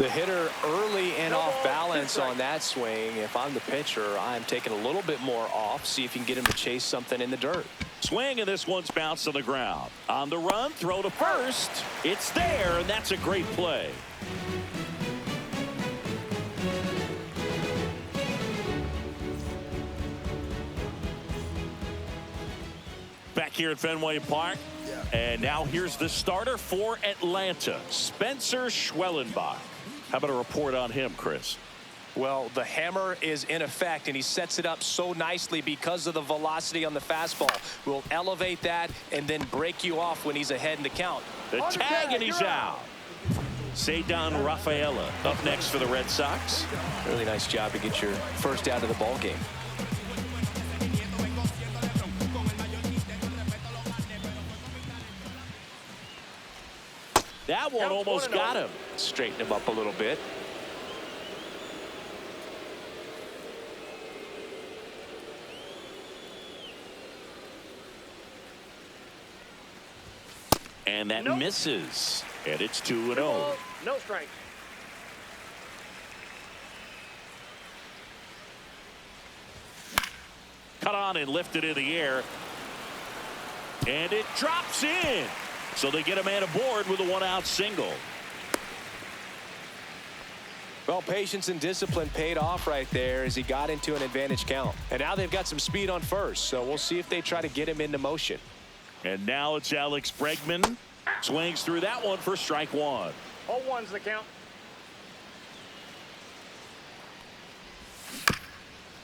The hitter early and off balance on that swing. If I'm the pitcher, I'm taking a little bit more off. See if you can get him to chase something in the dirt. Swing, and this one's bounced to the ground. On the run, throw to first. It's there, and that's a great play. Back here at Fenway Park. And now here's the starter for Atlanta, Spencer Schwellenbach. How about a report on him, Chris? Well, the hammer is in effect, and he sets it up so nicely because of the velocity on the fastball. Will elevate that and then break you off when he's ahead in the count. The tag, and he's out. Ceddanne Rafaela up next for the Red Sox. Really nice job to get your first out of the ball game. That one almost got him. Straighten him up a little bit. And that misses. And it's 2-0. No strike. Cut on and lifted in the air. And it drops in. So they get a man aboard with a one-out single. Well, patience and discipline paid off right there as he got into an advantage count. And now they've got some speed on first, so we'll see if they try to get him into motion. And now it's Alex Bregman. Swings through that one for strike one. 0-1's the count.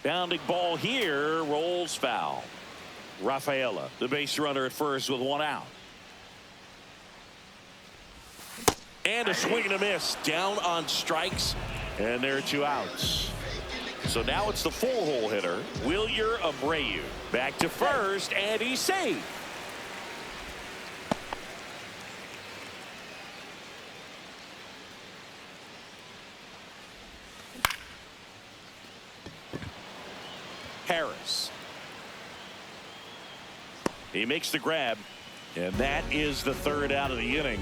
Bounding ball here, rolls foul. Rafaela, the base runner at first with one out. And a swing and a miss, down on strikes, and there are 2 outs. So now it's the 4-hole hitter, Wilyer Abreu. Back to first, and he's safe. Harris. He makes the grab, and that is the 3rd out of the inning.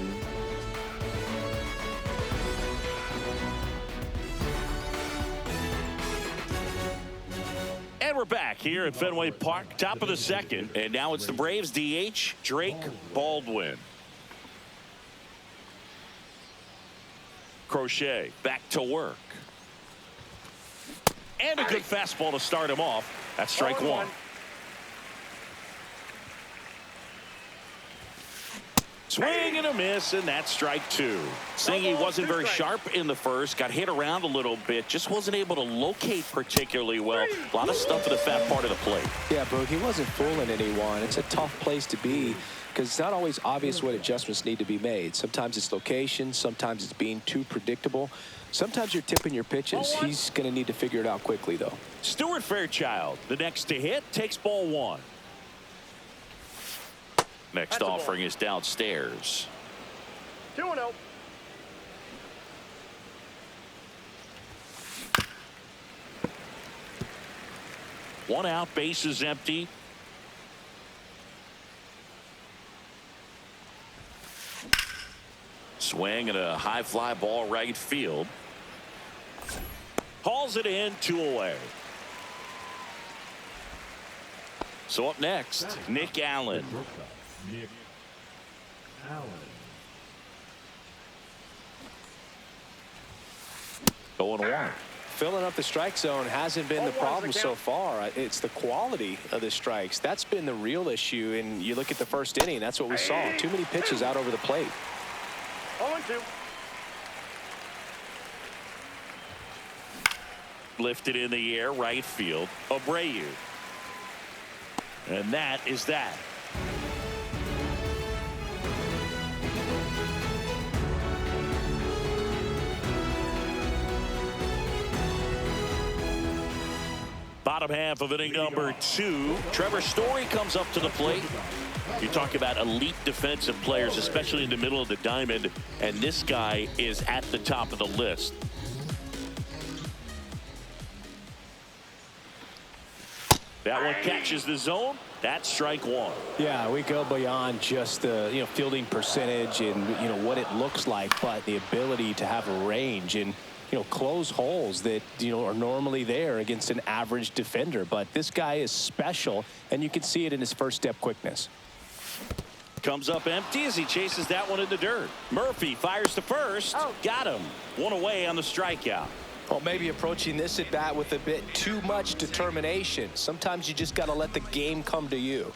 And we're back here at Fenway Park, top of the 2nd, and now it's the Braves DH, Drake Baldwin. Crochet back to work. And a good fastball to start him off. That's strike one. Swing and a miss, and that's strike 2. Saying he wasn't very sharp in the first, got hit around a little bit, just wasn't able to locate particularly well. A lot of stuff in the fat part of the plate. Yeah, Boog, he wasn't fooling anyone. It's a tough place to be because it's not always obvious what adjustments need to be made. Sometimes it's location, sometimes it's being too predictable. Sometimes you're tipping your pitches. He's going to need to figure it out quickly, though. Stuart Fairchild, the next to hit, takes ball 1. Next offering is downstairs. 2-0. One out, base is empty. Swing and a high fly ball right field. Hauls it in, 2 away. So up next, Nick Allen. Nick Allen. Going 1. Filling up the strike zone hasn't been the problem so far. It's the quality of the strikes. That's been the real issue. And you look at the first inning, that's what we saw. Too many pitches out over the plate. 0-2. Lifted in the air, right field. Abreu. And that is that. Bottom half of inning number 2. Trevor Story comes up to the plate. You talk about elite defensive players, especially in the middle of the diamond, and this guy is at the top of the list. That one catches the zone. That's strike one. Yeah, we go beyond just the fielding percentage and what it looks like, but the ability to have a range and close holes that are normally there against an average defender. But this guy is special, and you can see it in his first step quickness. Comes up empty as he chases that one in the dirt. Murphy fires to first. Got him. One away on the strikeout. Well, maybe approaching this at bat with a bit too much determination. Sometimes you just got to let the game come to you.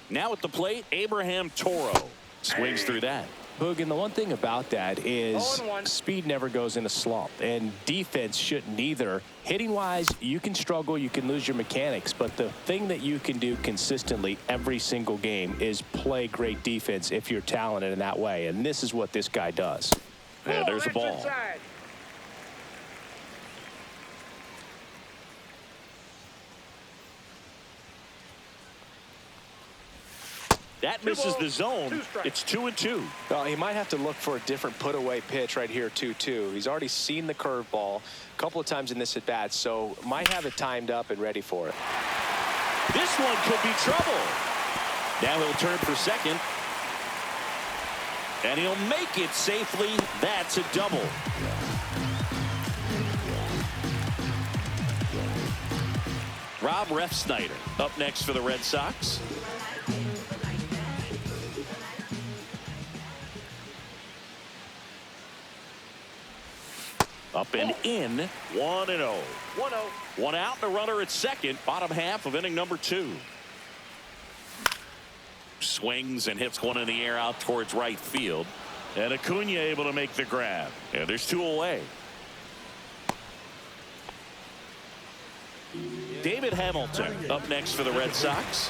Now at the plate, Abraham Toro swings through that. Boog, and the one thing about that is 0-1. speed never goes in a slump, and defense shouldn't either. Hitting-wise, you can struggle, you can lose your mechanics, but the thing that you can do consistently every single game is play great defense if you're talented in that way, and this is what this guy does. And there's the ball. Inside. That misses the zone. It's 2-2. Well, he might have to look for a different put-away pitch right here, 2-2. He's already seen the curveball a couple of times in this at-bat, so might have it timed up and ready for it. This one could be trouble. Now he'll turn for second. And he'll make it safely. That's a double. Rob Refsnyder up next for the Red Sox. Up and in, 1-0. 1-0. One out and a runner at second. Bottom half of inning number 2. Swings and hits one in the air out towards right field. And Acuna able to make the grab. And there's 2 away. David Hamilton up next for the Red Sox.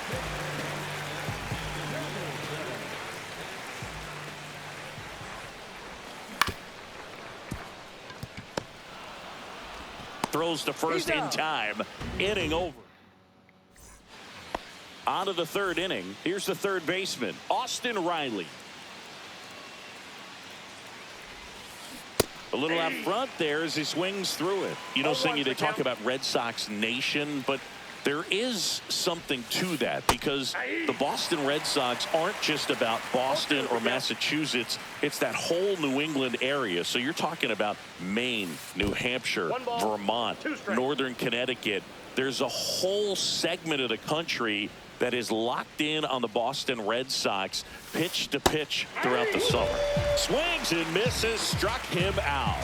Throws to first in time. Inning over. On to the third inning. Here's the third baseman, Austin Riley. A little out front there as he swings through it. Singy, they talk about Red Sox Nation, but there is something to that because the Boston Red Sox aren't just about Boston or Massachusetts. It's that whole New England area. So you're talking about Maine, New Hampshire, Vermont, Northern Connecticut. There's a whole segment of the country that is locked in on the Boston Red Sox pitch to pitch throughout the summer. Swings and misses, struck him out.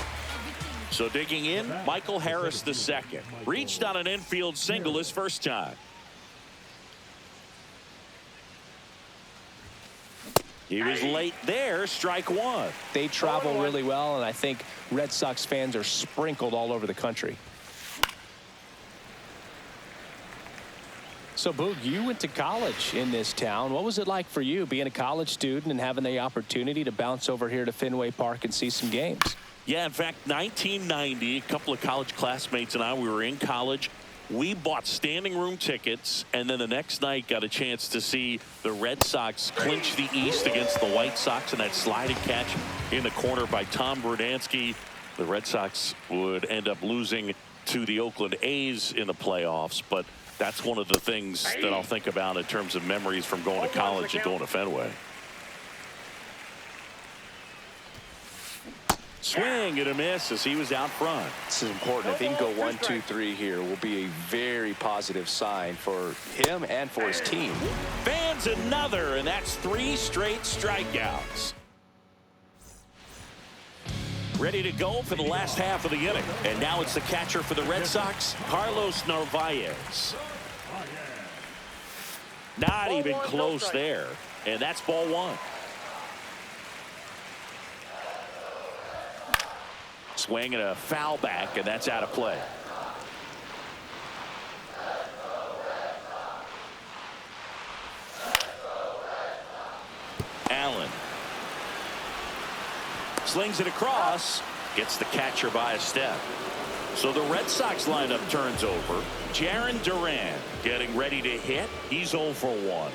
So digging in, Michael Harris II. Reached on an infield single his first time. He was late there, strike one. They travel really well, and I think Red Sox fans are sprinkled all over the country. So, Boog, you went to college in this town. What was it like for you being a college student and having the opportunity to bounce over here to Fenway Park and see some games? Yeah, in fact, 1990, a couple of college classmates and I, we were in college. We bought standing room tickets, and then the next night got a chance to see the Red Sox clinch the East against the White Sox in that sliding catch in the corner by Tom Verdansky. The Red Sox would end up losing to the Oakland A's in the playoffs, but that's one of the things that I'll think about in terms of memories from going to college and going to Fenway. Swing and a miss as he was out front. This is important. If he can go 1, 2, 3 here, will be a very positive sign for him and for his team. Fans another, and that's 3 straight strikeouts. Ready to go for the last half of the inning. And now it's the catcher for the Red Sox, Carlos Narvaez. Not even close there. And that's ball 1. Swing and a foul back, and that's out of play. Allen slings it across, gets the catcher by a step. So the Red Sox lineup turns over. Jarren Duran getting ready to hit. He's 0 for 1.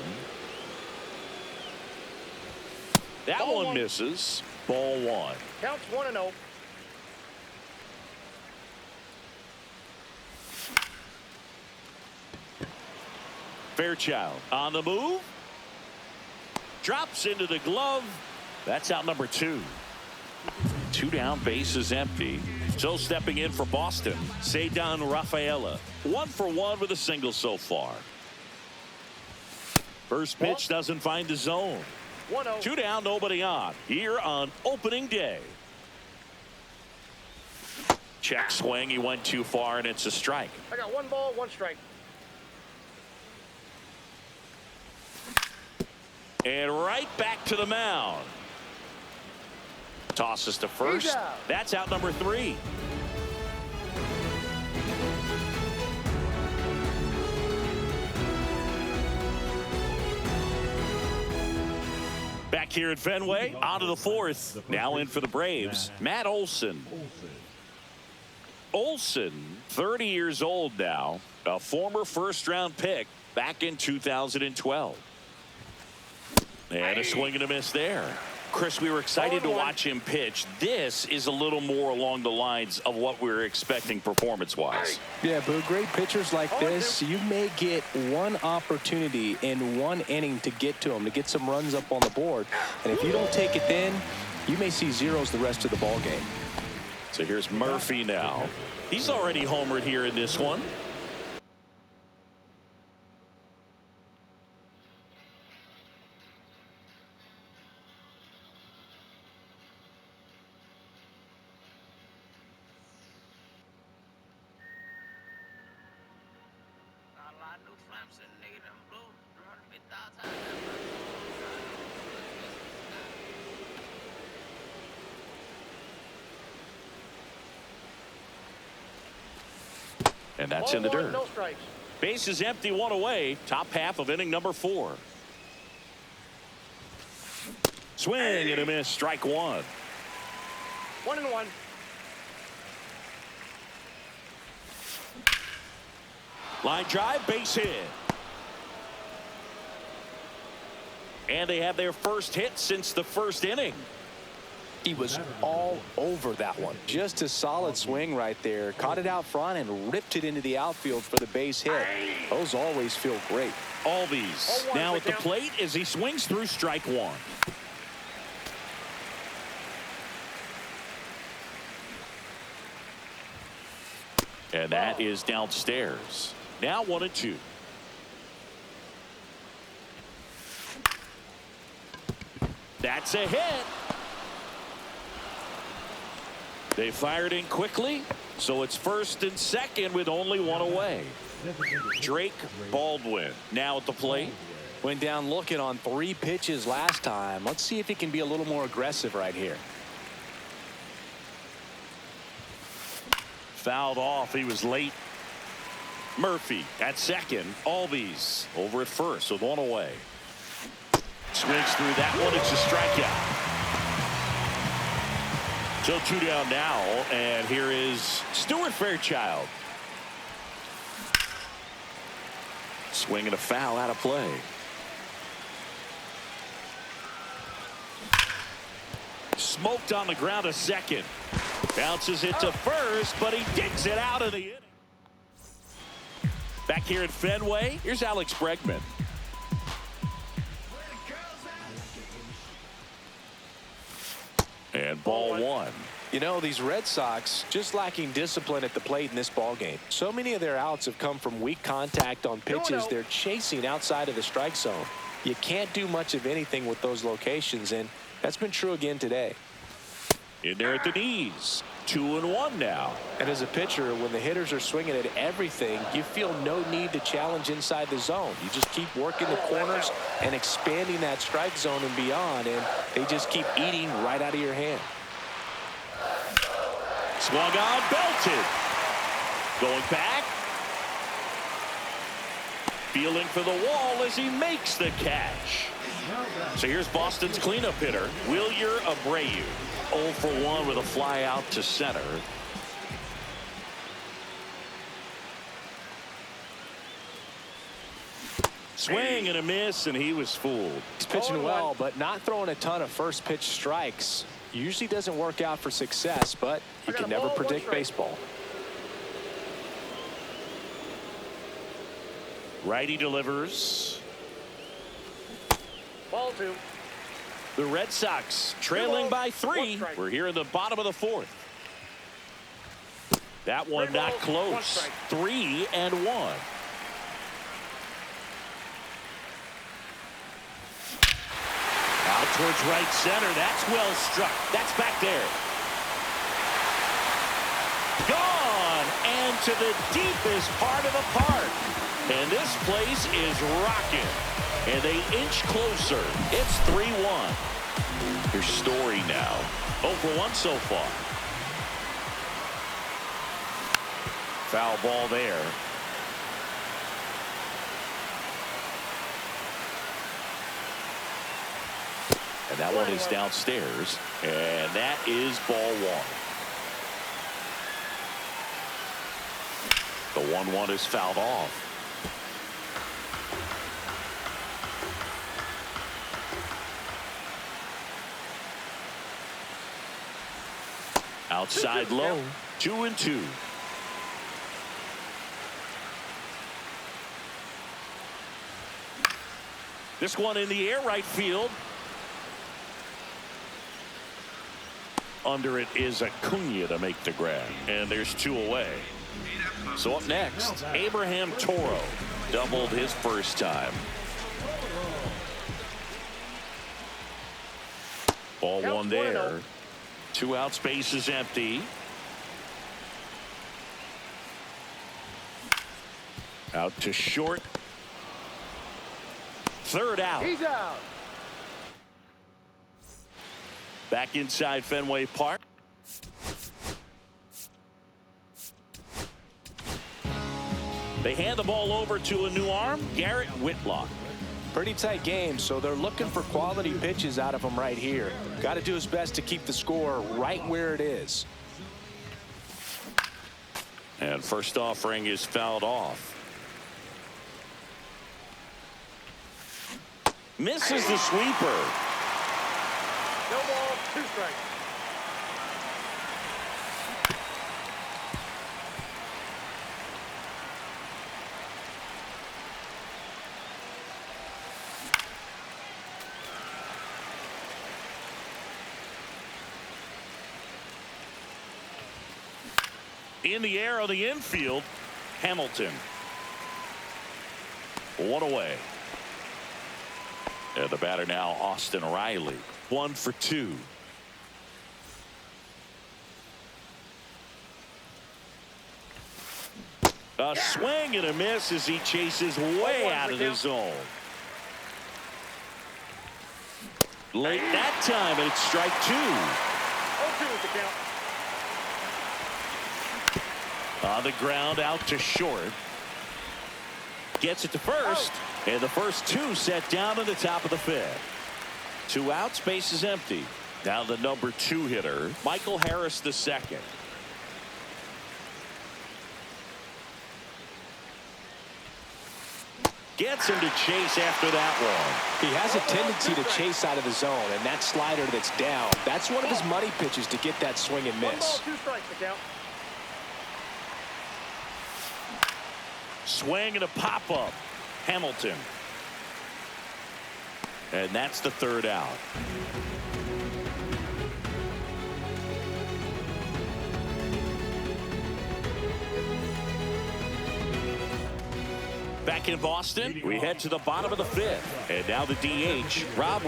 That one misses. Ball 1. Counts 1-0. Fairchild on the move. Drops into the glove. That's out number 2. 2 down, bases empty. So stepping in for Boston, Ceddanne Rafaela. 1 for 1 with a single so far. First pitch doesn't find the zone. 1-0. 2 down, nobody on. Here on opening day. Check swing. He went too far, and it's a strike. I got 1 ball, 1 strike. And right back to the mound. Tosses to first. That's out number 3. Back here at Fenway, on to the 4th. Now in for the Braves, Matt Olson. Olson, 30 years old now, a former first-round pick back in 2012. And a swing and a miss there. Chris, we were excited to watch him pitch. This is a little more along the lines of what we were expecting performance-wise. Yeah, but great pitchers like this, you may get one opportunity in one inning to get to them, to get some runs up on the board. And if you don't take it then, you may see zeros the rest of the ball game. So here's Murphy now. He's already homered here in this one. And that's in the dirt. No strikes. Base is empty, 1 away. Top half of inning number 4. Swing and a miss. Strike 1. 1-1. Line drive, base hit. And they have their first hit since the first inning. He was all over that one. Just a solid swing right there. Caught it out front and ripped it into the outfield for the base hit. Those always feel great. Albies now at the plate as he swings through strike 1. And that is downstairs. Now 1-2. That's a hit. They fired in quickly, so it's first and second with only 1 away. Drake Baldwin now at the plate. Went down looking on 3 pitches last time. Let's see if he can be a little more aggressive right here. Fouled off. He was late. Murphy at second. Albies over at first with 1 away. Swings through that one. It's a strikeout. So 2 down now, and here is Stuart Fairchild. Swing and a foul out of play. Smoked on the ground a second. Bounces it to first, but he digs it out of the inning. Back here at Fenway, here's Alex Bregman. And ball 1. You know, these Red Sox just lacking discipline at the plate in this ball game. So many of their outs have come from weak contact on pitches they're chasing outside of the strike zone. You can't do much of anything with those locations, and that's been true again today. In there at the knees. 2-1 now. And as a pitcher, when the hitters are swinging at everything, you feel no need to challenge inside the zone. You just keep working the corners and expanding that strike zone and beyond, and they just keep eating right out of your hand. Swung on, belted. Going back. Feeling for the wall as he makes the catch. So here's Boston's cleanup hitter, Wilyer Abreu. 0 for 1 with a fly out to center. Swing and a miss, and he was fooled. He's pitching well, but not throwing a ton of first pitch strikes. Usually doesn't work out for success, but you can never predict baseball. Righty delivers. Ball 2. The Red Sox trailing by 3. We're here in the bottom of the 4th. That one not close. 3-1. Out towards right center. That's well struck. That's back there. Gone and to the deepest part of the park. And this place is rocking. And they inch closer. It's 3-1. Here's Story now. 0 for 1 so far. Foul ball there. And that one is downstairs. And that is ball 1. The 1-1 is fouled off. Outside low. 2-2. This one in the air, right field. Under it is Acuna to make the grab. And there's 2 away. So up next, Abraham Toro doubled his first time. Ball 1 there. 2 outs, base is empty. Out to short. 3rd out. He's out. Back inside Fenway Park. They hand the ball over to a new arm, Garrett Whitlock. Pretty tight game, so they're looking for quality pitches out of him right here. Got to do his best to keep the score right where it is. And first offering is fouled off. Misses the sweeper. No ball, 2 strikes. In the air on the infield, Hamilton. 1 away. And the batter now, Austin Riley. 1 for 2. A swing and a miss as he chases way out of the zone. Late that time, and it's strike 2. 0-2 is the count. On the ground, out to short. Gets it to first. And the first 2 set down in the top of the 5th. 2 outs, base is empty. Now the number 2 hitter, Michael Harris II. Gets him to chase after that one. He has a tendency to chase out of the zone, and that slider that's down, that's one of his money pitches to get that swing and 1 miss. ball, 2 strikes the count. Swing and a pop-up. Hamilton. And that's the 3rd out. Back in Boston, we head to the bottom of the 5th. And now the DH, Rob.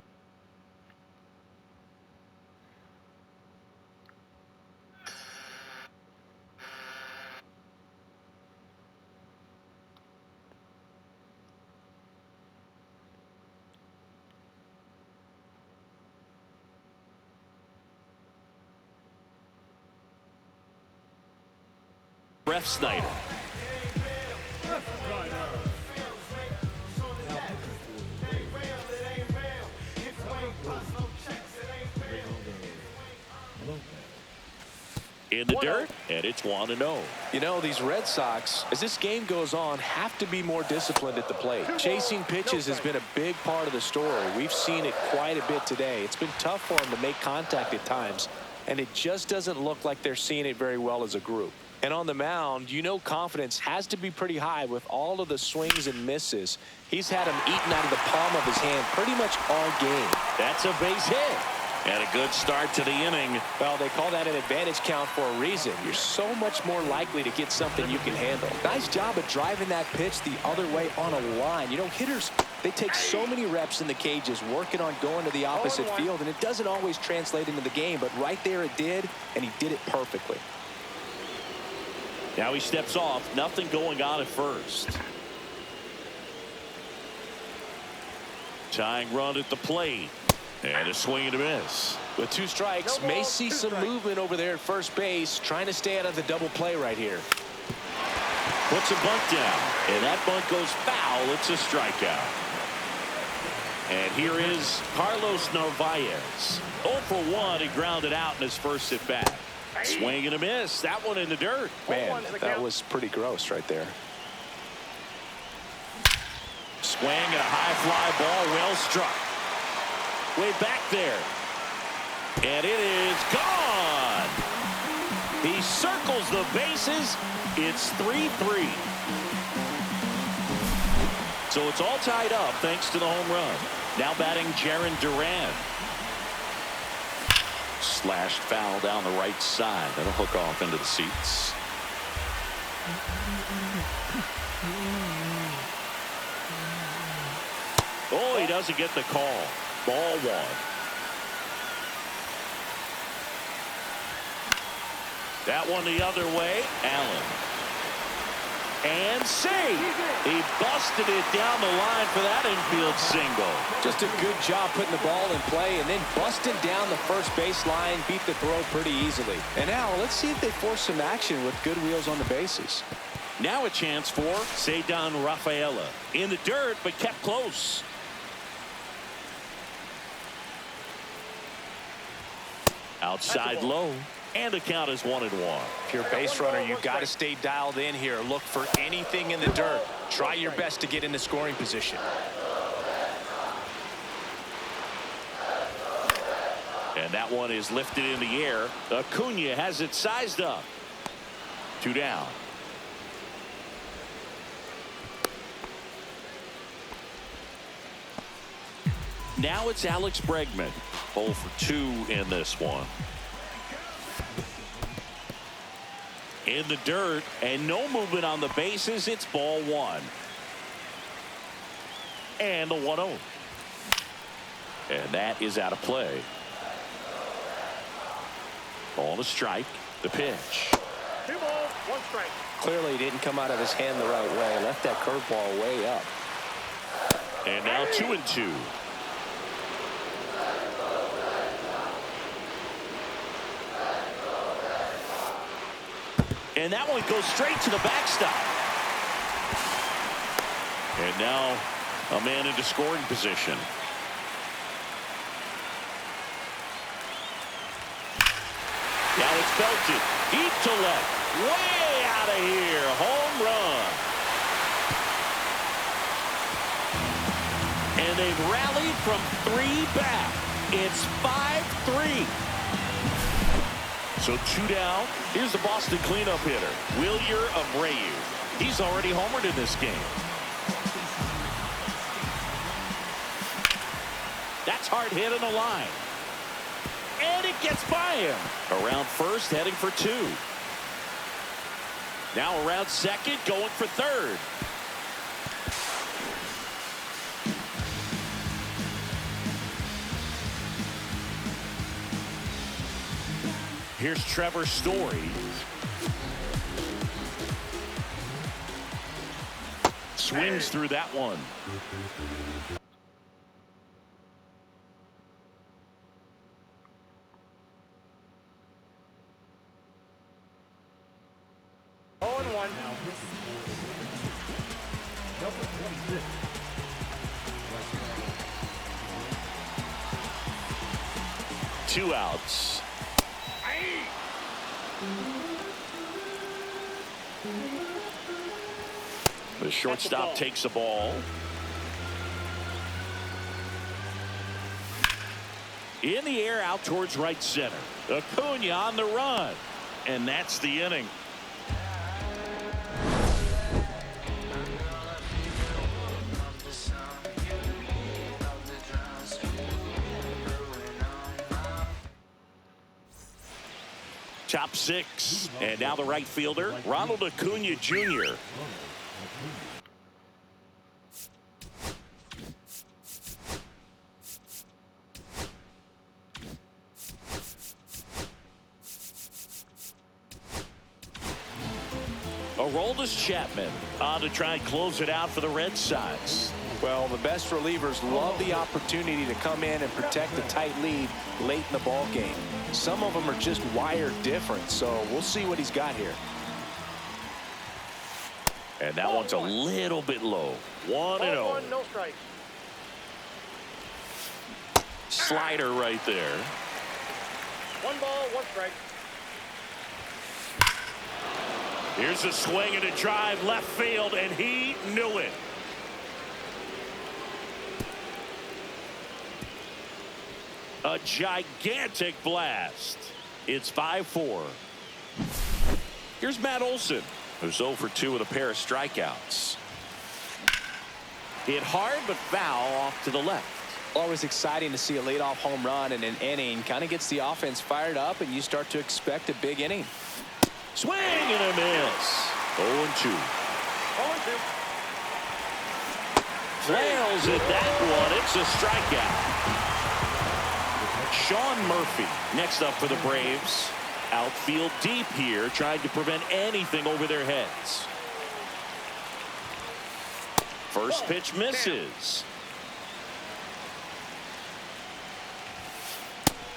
Ref Snyder. In the dirt, and it's 1-0. You know, these Red Sox, as this game goes on, have to be more disciplined at the plate. Chasing pitches has been a big part of the story. We've seen it quite a bit today. It's been tough for them to make contact at times. and it just doesn't look like they're seeing it very well as a group. And on the mound, you know confidence has to be pretty high with all of the swings and misses. He's had them eaten out of the palm of his hand pretty much all game. That's a base hit. And a good start to the inning. Well, they call that an advantage count for a reason. You're so much more likely to get something you can handle. Nice job of driving that pitch the other way on a line. You know, hitters, they take so many reps in the cages working on going to the opposite field, and it doesn't always translate into the game, but right there it did, and he did it perfectly. Now he steps off. Nothing going on at first. Tying run at the plate. And a swing and a miss. With 2 strikes, may see some movement over there at first base, trying to stay out of the double play right here. Puts a bunt down. And that bunt goes foul. It's a strikeout. And here is Carlos Narvaez. 0 for 1. He grounded out in his first at bat. Swing and a miss. That one in the dirt. Man, that was pretty gross right there. Swing and a high fly ball, well struck. Way back there. And it is gone. He circles the bases. It's 3-3. So it's all tied up thanks to the home run. Now batting Jarren Duran. Slashed foul down the right side. That'll hook off into the seats. Oh, he doesn't get the call. Ball 1. That one the other way. Allen. And save. He busted it down the line for that infield single. Just a good job putting the ball in play and then busting down the first baseline. Beat the throw pretty easily. And now let's see if they force some action with good wheels on the bases. Now a chance for Ceddanne Rafaela. In the dirt, but kept close. Outside low. And the count is 1-1. If you're a base runner, you've got to stay dialed in here. Look for anything in the dirt. Try your best to get into scoring position. And that one is lifted in the air. Acuna has it sized up. 2 down. Now it's Alex Bregman. 0 for 2 in this one. In the dirt and no movement on the bases. It's ball 1. And the 1-0. And that is out of play. Ball to strike. The pitch. 2 balls, 1 strike. Clearly he didn't come out of his hand the right way. Left that curveball way up. And now 2-2. And that one goes straight to the backstop. And now a man into scoring position. Now it's belted deep to left, way out of here. Home run. And they've rallied from 3 back. It's 5-3. So 2 down. Here's the Boston cleanup hitter, Wilyer Abreu. He's already homered in this game. That's hard hit on the line. And it gets by him. Around first, heading for 2. Now around second, going for third. Here's Trevor Story. Swings through that one. Oh, and 1. Two outs. The shortstop takes the ball. In the air, out towards right center. Acuna on the run. And that's the inning. Top six. And now the right fielder, Ronald Acuna Jr. Aroldis Chapman on to try and close it out for the Red Sox. Well, the best relievers love the opportunity to come in and protect a tight lead late in the ball game. Some of them are just wired different, so we'll see what he's got here. And that one's a little bit low. 1-0. No strike. Slider right there. 1 ball, 1 strike. Here's a swing and a drive left field, and he knew it. A gigantic blast. It's 5-4. Here's Matt Olson, who's 0 for 2 with a pair of strikeouts. Hit hard but foul off to the left. Always exciting to see a leadoff home run in an inning. Kind of gets the offense fired up, and you start to expect a big inning. Swing and a miss. 0-2. 0-2. Flails at that one. It's a strikeout. Sean Murphy next up for the Braves. Outfield deep here, trying to prevent anything over their heads. First pitch misses.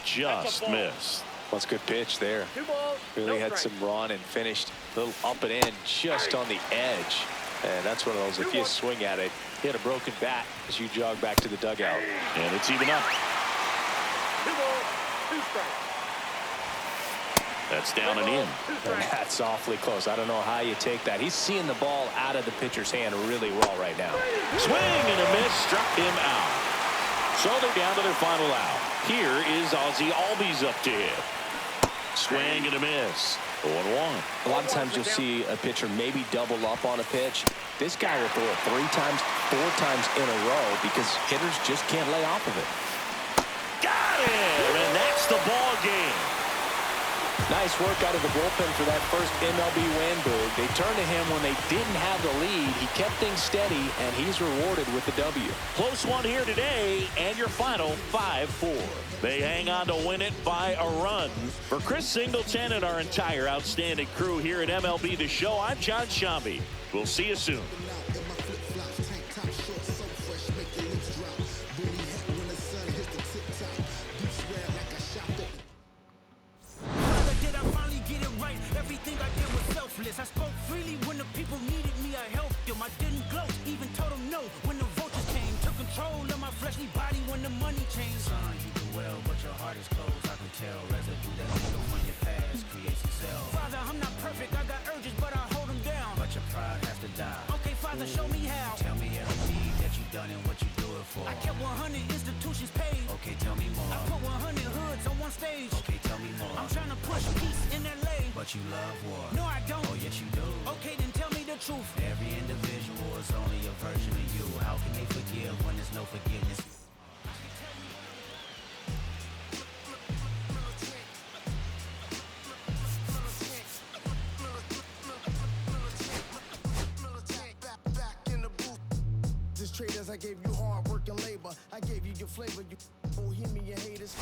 Just missed. That's a good pitch there. 2 balls. Really no had strike. some run and finished a little up and in just on the edge. And that's one of those, if you swing at it, hit a broken bat as you jog back to the dugout. And it's even up. 2 balls, 2 strikes. That's down and in. And that's awfully close. I don't know how you take that. He's seeing the ball out of the pitcher's hand really well right now. Swing and a miss, struck him out. So they're down to their final out. Here is Ozzie Albies up to hit. Swing and a miss. 0-1. A lot of times you'll see a pitcher maybe double up on a pitch. This guy will throw it 3 times, 4 times in a row because hitters just can't lay off of it. Got him, and that's the ball game. Nice work out of the bullpen for that first MLB win, Boog. They turned to him when they didn't have the lead. He kept things steady, and he's rewarded with the W. Close one here today, and your final 5-4. They hang on to win it by a run. For Chris Singleton and our entire outstanding crew here at MLB The Show, I'm John Shambi. We'll see you soon. I spoke freely when the people needed me. I helped them. I didn't gloat, even told them no when the vultures came. Took control of my fleshly body when the money changed. Son, you do well, but your heart is closed. I can tell residue that linger on your past creates itself. Father, I'm not perfect. I got urges, but I hold them down. But your pride has to die. Okay, Father, show me how. Tell me every deed that you done and what you do it for. I kept 100 institutions paid. Okay, tell me more. I put 100 hoods on one stage. Okay, tell me more. I'm trying to push peace in LA. But you love war. No, I don't. Oh, yes, you do. Okay, then tell me the truth. Every individual is only a version of you. How can they forgive when there's no forgiveness? This traders, I gave you hard work and labor. I gave you your flavor, you bohemian haters.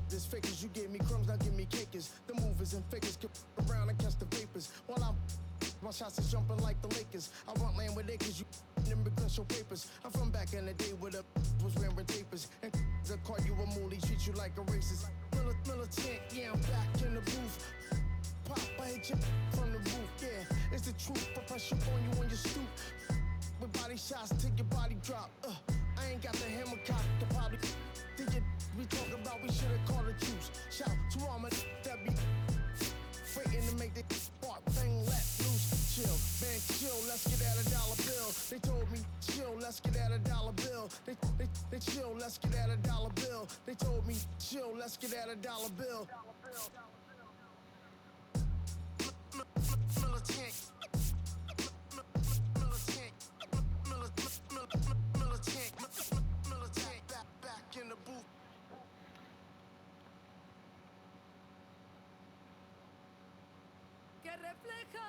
This fakers, you gave me crumbs, now give me cakers. The movers and fakers get around and catch the vapors. While I'm my shots is jumping like the Lakers. I want land with acres, you immigrants, your papers. I'm from back in the day where the was wearing tapers. And they'll call you a moolie, treat you like a racist. Militant, yeah, I'm back in the booth. Pop, I hit you from the roof, yeah. It's the truth, but pressure on you when you stoop. With body shots, take your body drop. I ain't got the hammer cock, the body. Think it, we talk about, we should've called the juice. Shout to all my that be waiting to make the spark thing let loose. Chill, man, chill, let's get at $1 bill. They told me, chill, let's get at $1 bill. They chill, let's get at $1 bill. They told me, chill, let's get at $1 bill. Militant. Back in the booth. Que refleja